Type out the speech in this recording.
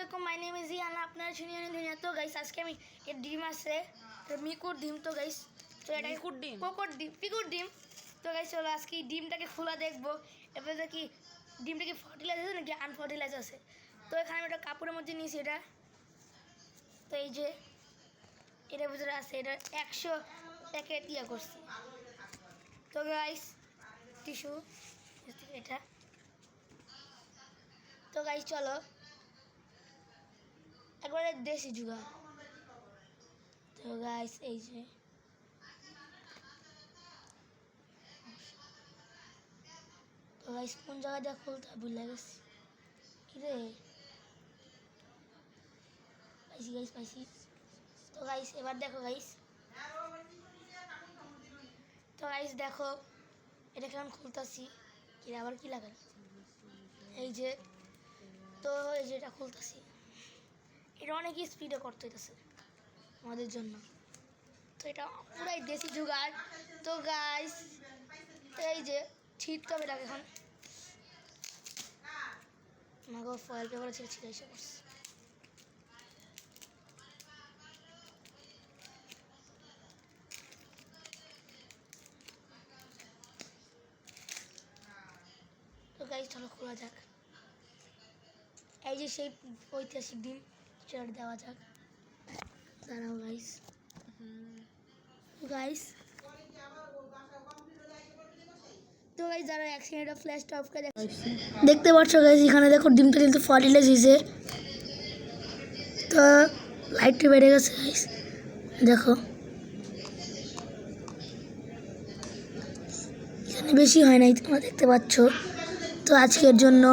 আসসালামু আলাইকুম, my name is Iyana, আপনারা শুনিয়ে দুনিয়া। তো গাইস আজকে আমি এর ডিম আছে, তো মিকুর ডিম। তো গাইস তো এটা কোকর ডিম পিকুর ডিম। তো গাইস চলো আজকে এই ডিমটাকে খোলা দেখবো, এবার কি ডিমটা কি ফার্টিলাইজ আছে নাকি আনফার্টিলাইজ আছে। তো এখানে আমি একটা কাপড়ের মধ্যে নিয়েছি এটা। তো এই যে এটার ভিতরে আছে, এটা 100 প্যাকেট ইয়া করছি। তো গাইস টিস্যু এটা। তো গাইস চলো একবারে দেশি জুগাড়। তো গাইস এই যে তো গাইস কোন জায়গা দিয়ে খুলতে ভুলে গেছি কি রে পাইছি। তো গাইস এবার দেখো গাইস, তো গাইস দেখো এটা কেমন খুলতাছি, কি আবার কি লাগাই এই যে। তো এই যে এটা খুলতাছি, এটা অনেক স্পিডে করতে হইতেছে আমাদের জন্য। তো এটা পুরাই দেশি জুগাড়। তো গাইস এই যে ছিটতে হবে এটাকে এখন, আমাকে ফয়েল পেপারে ছেড়ে ছিঁড়ে এসে করছে। তো গাইস চলো খোলা যাক, এই যে সেই ঐতিহাসিক ডিম সেটা দেওয়া যাক। দাঁড়াও গাইস। গাইস তো গাইস যারা এক সেকেন্ডে ফ্ল্যাশটা অফ করে দেখতে পাচ্ছ গাইস, এখানে দেখো ডিমটা কিন্তু ফার্টিলাইজ হয়েছে। তো লাইটটা বেড়ে গেছে গাইস, দেখো এখানে বেশি হয় নাই, তোমরা দেখতে পাচ্ছ। তো আজকের জন্য